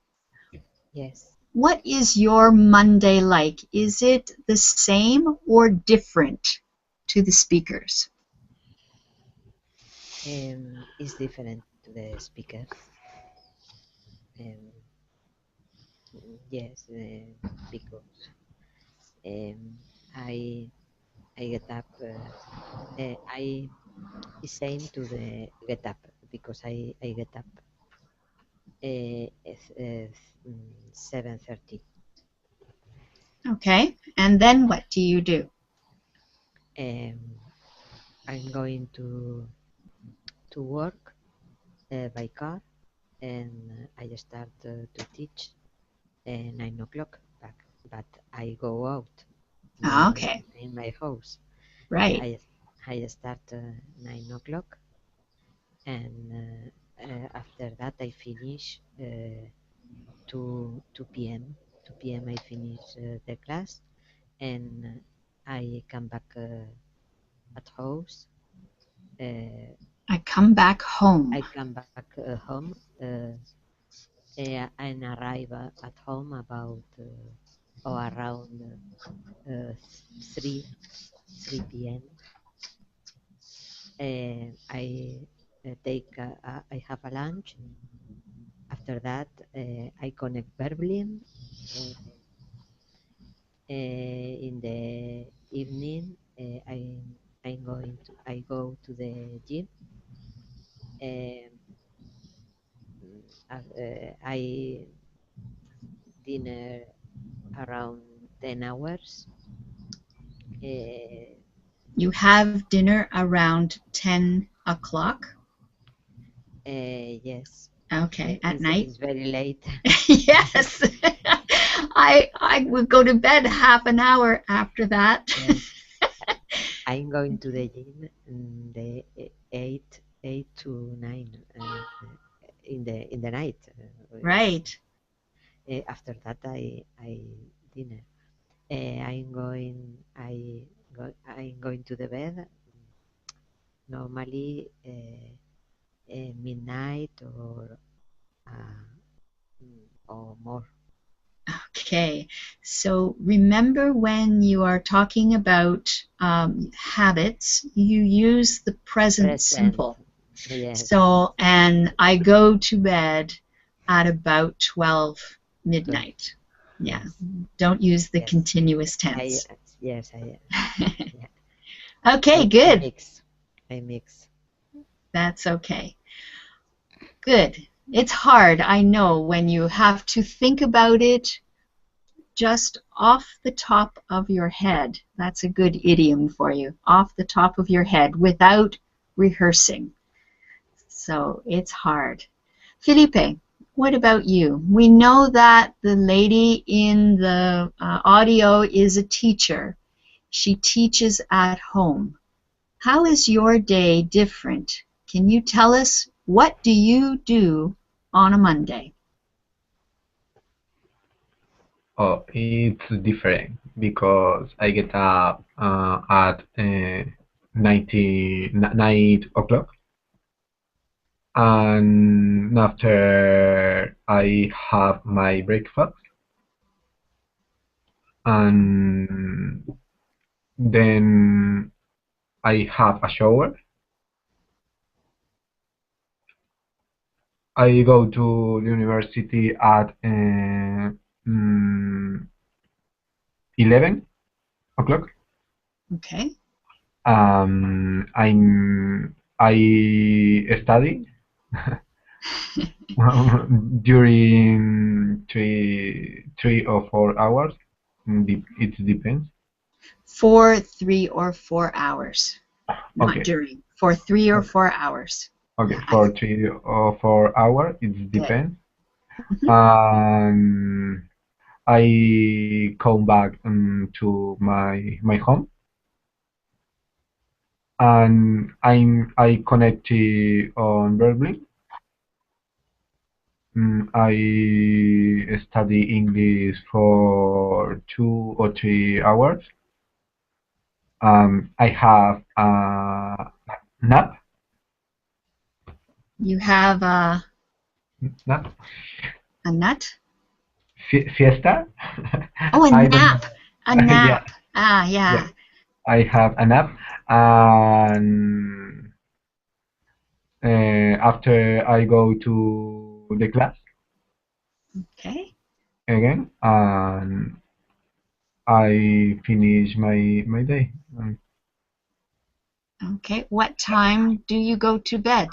[SPEAKER 8] Yes.
[SPEAKER 1] what is your Monday like? Is it the same or different to the speakers?
[SPEAKER 8] Is different to the speakers. Yes, because I get up. I is same to the get up because I get up 7:30.
[SPEAKER 1] Okay. And then what do you do?
[SPEAKER 8] I'm going to work by car, and I start to teach 9 o'clock back, but I go out
[SPEAKER 1] Okay.
[SPEAKER 8] in my house.
[SPEAKER 1] Right.
[SPEAKER 8] I start 9 o'clock, and after that I finish 2 p.m. 2 p.m. I finish the class, and I come back at house.
[SPEAKER 1] I come back home.
[SPEAKER 8] I come back home and arrive at home about or around 3 p.m. I take I have a lunch. After that, I connect Berlin. In the evening, I go to the gym. I dinner around 10 hours.
[SPEAKER 1] You have dinner around 10 o'clock?
[SPEAKER 8] Yes.
[SPEAKER 1] Okay, at night?
[SPEAKER 8] It's very late.
[SPEAKER 1] Yes. I would go to bed half an hour after that.
[SPEAKER 8] Yes. I'm going to the gym in the 8 to 9 in the night.
[SPEAKER 1] Right.
[SPEAKER 8] After that, I dinner. I'm going to the bed normally midnight or more.
[SPEAKER 1] Okay, so remember when you are talking about habits, you use the present simple.
[SPEAKER 8] Yes.
[SPEAKER 1] So, and I go to bed at about 12 midnight. Yeah, don't use the continuous tense.
[SPEAKER 8] Yes.
[SPEAKER 1] Okay, good.
[SPEAKER 8] I mix.
[SPEAKER 1] That's okay. Good. It's hard, I know, when you have to think about it just off the top of your head. That's a good idiom for you. Off the top of your head without rehearsing. So it's hard. Felipe, what about you? We know that the lady in the audio is a teacher. She teaches at home. How is your day different? Can you tell us what do you do on a Monday?
[SPEAKER 10] Oh, it's different because I get up at 9 o'clock, and after I have my breakfast, and then I have a shower. I go to the university at 11 o'clock.
[SPEAKER 1] Okay.
[SPEAKER 10] I study during 3 or 4 hours. It depends.
[SPEAKER 1] For 3 or 4 hours. Not
[SPEAKER 10] Okay.
[SPEAKER 1] during. For 3 or 4 hours.
[SPEAKER 10] Okay, for 3 or 4 hours, it depends. I come back to my home, and I connect on Berkeley. I study English for 2 or 3 hours. I have a nap.
[SPEAKER 1] You have a
[SPEAKER 10] Nap?
[SPEAKER 1] a nut?
[SPEAKER 10] Fiesta?
[SPEAKER 1] Oh, a nap. A nap.
[SPEAKER 10] Yeah.
[SPEAKER 1] Ah, yeah.
[SPEAKER 10] Yeah. I have a nap, and after I go to the class
[SPEAKER 1] Okay.
[SPEAKER 10] again, and I finish my day.
[SPEAKER 1] Okay. What time do you go to bed?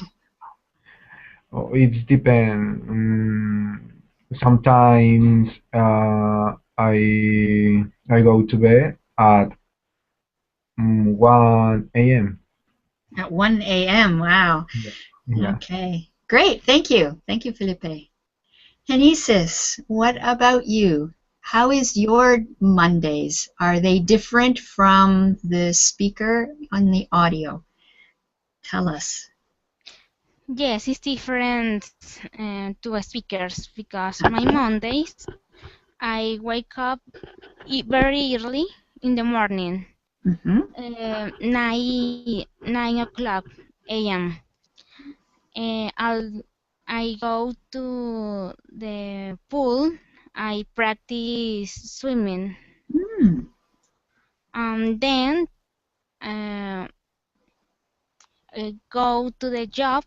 [SPEAKER 10] It depends. Sometimes I go to bed at 1 a.m.
[SPEAKER 1] At 1 a.m. Wow.
[SPEAKER 10] Yeah.
[SPEAKER 1] Okay. Great. Thank you. Thank you, Felipe. Genesis, what about you? How is your Mondays? Are they different from the speaker on the audio? Tell us.
[SPEAKER 9] Yes, it's different to speakers because my Mondays I wake up very early in the morning,
[SPEAKER 1] Mm-hmm.
[SPEAKER 9] 9 o'clock a.m. I go to the pool. I practice swimming.
[SPEAKER 1] Mm.
[SPEAKER 9] Then go to the job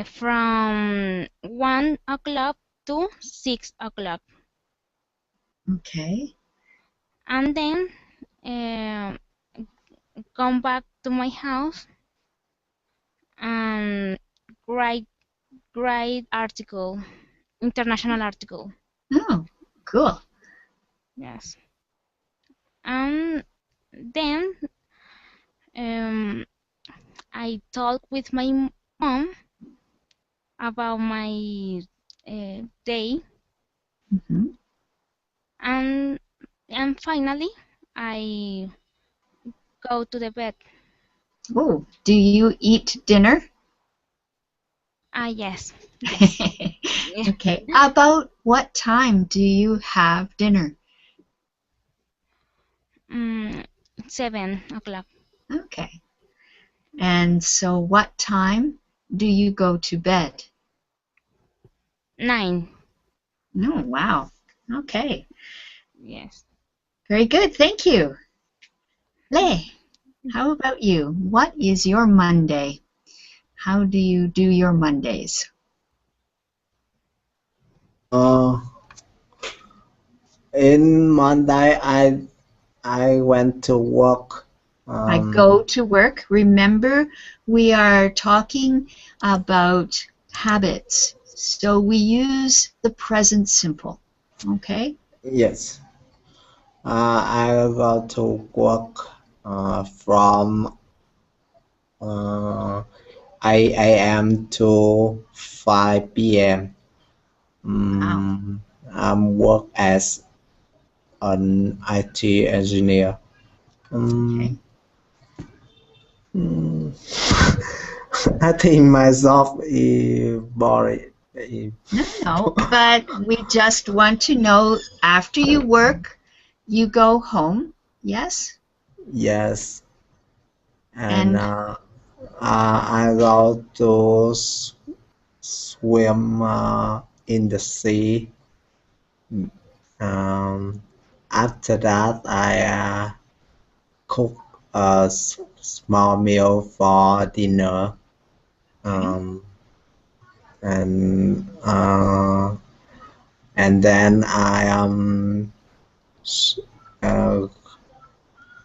[SPEAKER 9] from 1 o'clock to 6 o'clock.
[SPEAKER 1] Okay.
[SPEAKER 9] And then uh, come back to my house and write article, international article.
[SPEAKER 1] Oh, cool.
[SPEAKER 9] Yes. And then I talk with my mom about my day,
[SPEAKER 1] Mm-hmm.
[SPEAKER 9] and finally I go to the bed.
[SPEAKER 1] Oh, do you eat dinner?
[SPEAKER 9] Yes, yes. Yeah.
[SPEAKER 1] Okay. About what time do you have dinner?
[SPEAKER 9] 7 o'clock.
[SPEAKER 1] Okay. And so what time do you go to bed?
[SPEAKER 9] 9.
[SPEAKER 1] Oh, wow. Okay.
[SPEAKER 9] Yes.
[SPEAKER 1] Very good. Thank you. Lei, how about you? What is your Monday? How do you do your Mondays?
[SPEAKER 5] In Monday, I went to work.
[SPEAKER 1] I go to work. Remember, we are talking about habits. So we use the present simple. Okay?
[SPEAKER 5] Yes. I go to work from 8 a.m. to 5 p.m.
[SPEAKER 1] Wow.
[SPEAKER 5] I'm work as an IT engineer.
[SPEAKER 1] Okay.
[SPEAKER 5] I think myself is boring.
[SPEAKER 1] No, but we just want to know after you work, you go home. Yes?
[SPEAKER 5] Yes, and
[SPEAKER 1] And
[SPEAKER 5] I go to swim in the sea. After that, I cook a small meal for dinner. And then I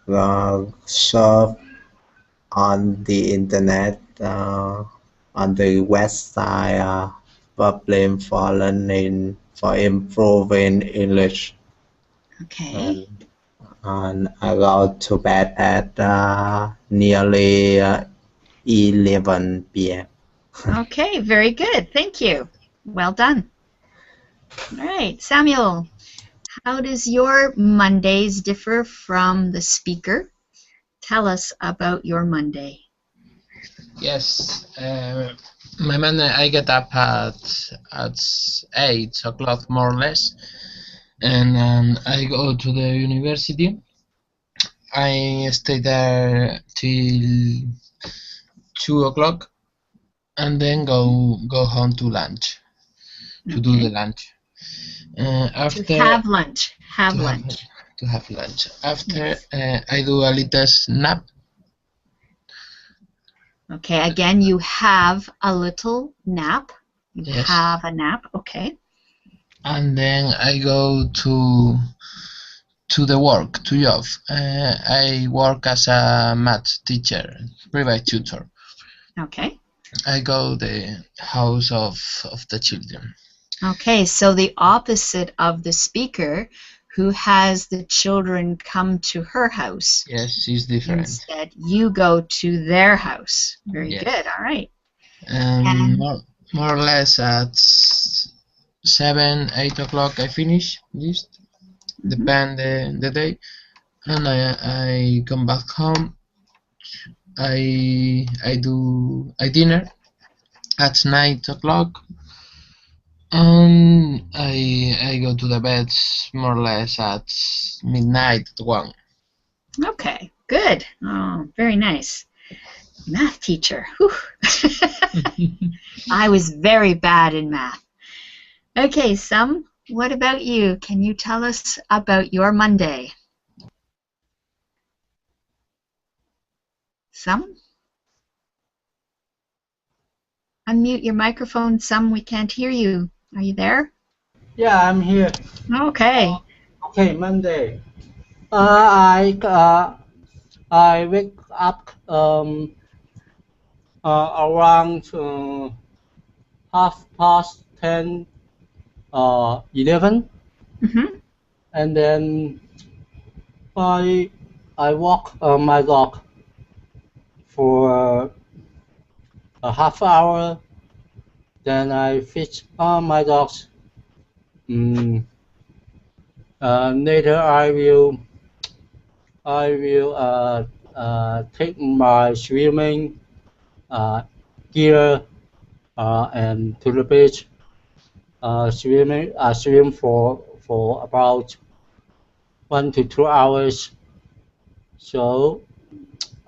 [SPEAKER 5] uh, surf on the internet on the website problem for learning for improving English.
[SPEAKER 1] okay.
[SPEAKER 5] And I go to bed at nearly 11 p.m.
[SPEAKER 1] Okay, very good. Thank you. Well done. All right, Samuel, how does your Mondays differ from the speaker? Tell us about your Monday.
[SPEAKER 6] Yes, my Monday I get up at 8 o'clock more or less, and I go to the university. I stay there till 2 o'clock, and then go home to lunch to do the
[SPEAKER 1] Okay.
[SPEAKER 6] lunch.
[SPEAKER 1] To
[SPEAKER 6] After
[SPEAKER 1] have lunch. Have
[SPEAKER 6] to have
[SPEAKER 1] lunch.
[SPEAKER 6] to have lunch. After
[SPEAKER 1] Yes.
[SPEAKER 6] I do a little nap.
[SPEAKER 1] Okay, again, you have a little nap. You
[SPEAKER 6] Yes.
[SPEAKER 1] have a nap, okay.
[SPEAKER 6] And then I go to to the work, to job. I work as a math teacher, private tutor.
[SPEAKER 1] Okay.
[SPEAKER 6] I go the house of the children.
[SPEAKER 1] Okay, so the opposite of the speaker who has the children come to her house.
[SPEAKER 6] Yes, it's different.
[SPEAKER 1] Instead, you go to their house. Very
[SPEAKER 6] Yes.
[SPEAKER 1] good. All right.
[SPEAKER 6] And more or less at 7, 8 o'clock I finish this. Depend the day, and I come back home. I dinner at 9 o'clock, and I go to the bed more or less at midnight at 1.
[SPEAKER 1] Okay, good. Oh, very nice. Math teacher. Whew. I was very bad in math. Okay, Sum, what about you? Can you tell us about your Monday? Sum? Unmute your microphone, Sum. We can't hear you. Are you there?
[SPEAKER 2] Yeah, I'm here.
[SPEAKER 1] Okay.
[SPEAKER 2] Okay, Monday. I wake up around 10:30, 11, and then I walk my dog for a half hour. Then I feed my dogs. Later I will take my swimming gear and to the beach. Swim for about 1 to 2 hours. So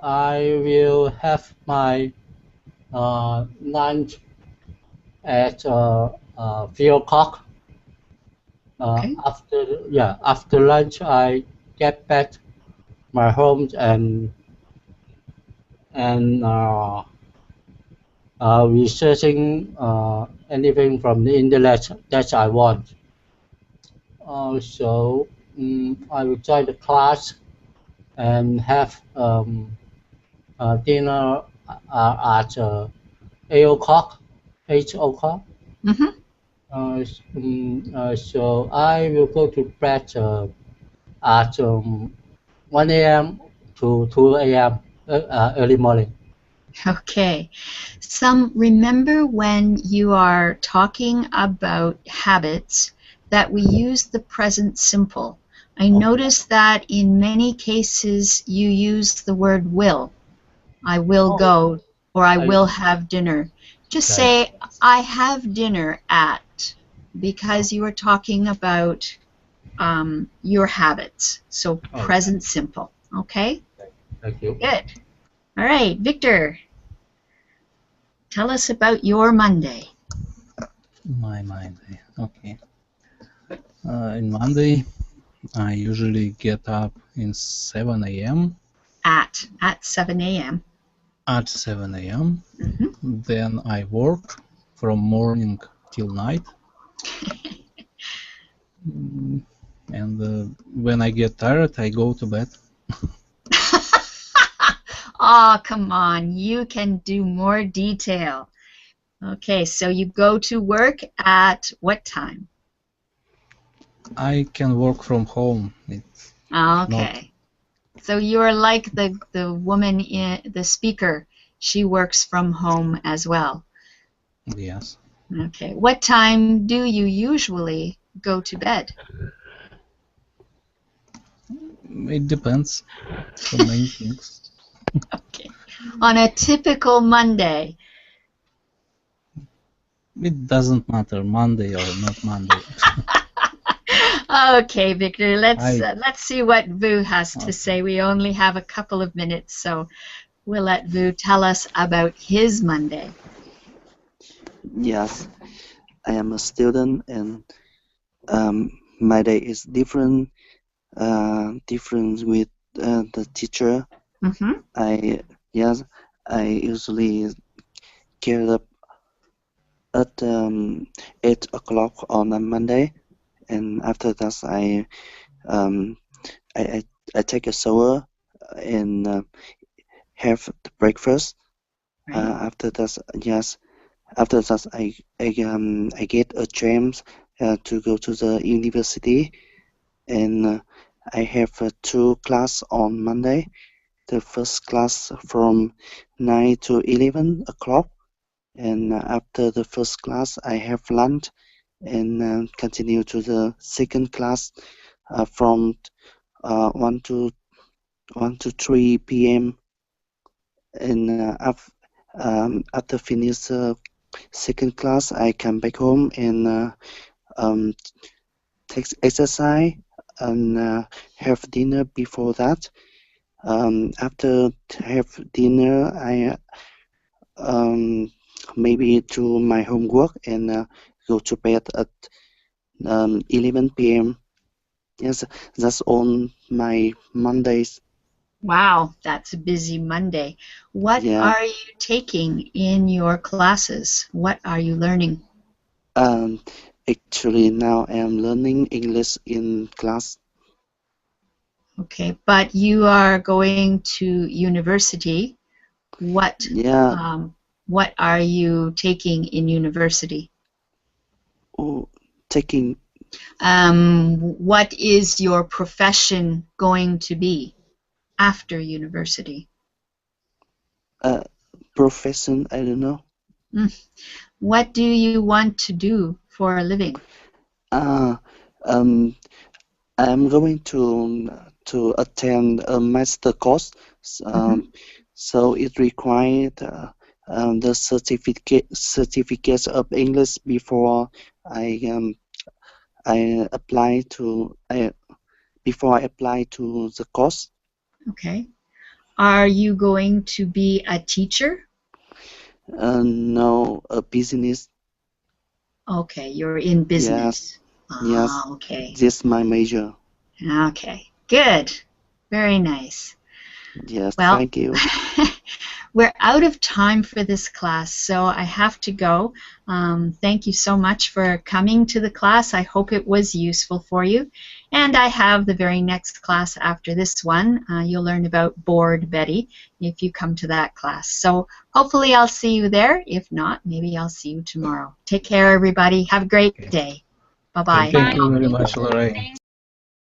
[SPEAKER 2] I will have my lunch at 3 o'clock.
[SPEAKER 1] Okay.
[SPEAKER 2] After lunch, I get back my home and researching anything from the internet that I want. So I will join the class and have dinner at 8 o'clock. 8 o'clock. So I will go to bed at 1 a.m. to 2 a.m. Early morning.
[SPEAKER 1] Okay. Remember when you are talking about habits that we use the present simple. I noticed that in many cases you use the word will. I will go, or I will have dinner. Just say, I have dinner at, because you are talking about your habits. So present simple. Okay?
[SPEAKER 2] Thank you.
[SPEAKER 1] Good. All right, Victor, tell us about your Monday.
[SPEAKER 3] My Monday, okay. In Monday, I usually get up in 7 a.m.
[SPEAKER 1] At 7 a.m.
[SPEAKER 3] At 7 a.m. Then I work from morning till night. And when I get tired, I go to bed.
[SPEAKER 1] Oh, come on. You can do more detail. Okay, so you go to work at what time?
[SPEAKER 3] I can work from home.
[SPEAKER 1] Okay. So you're like the woman the speaker. She works from home as well.
[SPEAKER 3] Yes.
[SPEAKER 1] Okay. What time do you usually go to bed?
[SPEAKER 3] It depends on many things.
[SPEAKER 1] Okay. On a typical Monday.
[SPEAKER 3] It doesn't matter, Monday or not Monday.
[SPEAKER 1] Okay, Victor, let's see what Vu has to say. We only have a couple of minutes, so we'll let Vu tell us about his Monday.
[SPEAKER 4] Yes, I am a student, and my day is different with the teacher. I usually get up at 8 o'clock on a Monday, and after that I I take a shower and have the breakfast.
[SPEAKER 1] Right.
[SPEAKER 4] After that, yes. After that, I get a train to go to the university, and I have 2 class on Monday. The first class from 9 to 11 o'clock, and after the first class, I have lunch and continue to the second class from 1 to 3 p.m. And after finish the second class, I come back home and take exercise and have dinner before that. After have dinner, I maybe do my homework and go to bed at 11 p.m. Yes, that's on my Mondays.
[SPEAKER 1] Wow, that's a busy Monday. What
[SPEAKER 4] Yeah.
[SPEAKER 1] are you taking in your classes? What are you learning?
[SPEAKER 4] Actually, now I am learning English in class.
[SPEAKER 1] Okay, but you are going to university.
[SPEAKER 4] Yeah.
[SPEAKER 1] What are you taking in university?
[SPEAKER 4] Oh, taking.
[SPEAKER 1] What is your profession going to be after university?
[SPEAKER 4] Profession, I don't know.
[SPEAKER 1] What do you want to do for a living?
[SPEAKER 4] I'm going to attend a master course. So it required the certificate of English before I apply to the course.
[SPEAKER 1] Okay. Are you going to be a teacher?
[SPEAKER 4] No, a business.
[SPEAKER 1] Okay, you're in business.
[SPEAKER 4] Yes.
[SPEAKER 1] Okay.
[SPEAKER 4] This is my major.
[SPEAKER 1] Okay, good. Very nice.
[SPEAKER 4] Yes,
[SPEAKER 1] well,
[SPEAKER 4] thank you.
[SPEAKER 1] We're out of time for this class, so I have to go. Thank you so much for coming to the class. I hope it was useful for you. And I have the very next class after this one. You'll learn about Bored Betty if you come to that class. So hopefully I'll see you there. If not, maybe I'll see you tomorrow. Take care, everybody. Have a great day. Bye-bye.
[SPEAKER 3] Thank you very much, Lorraine.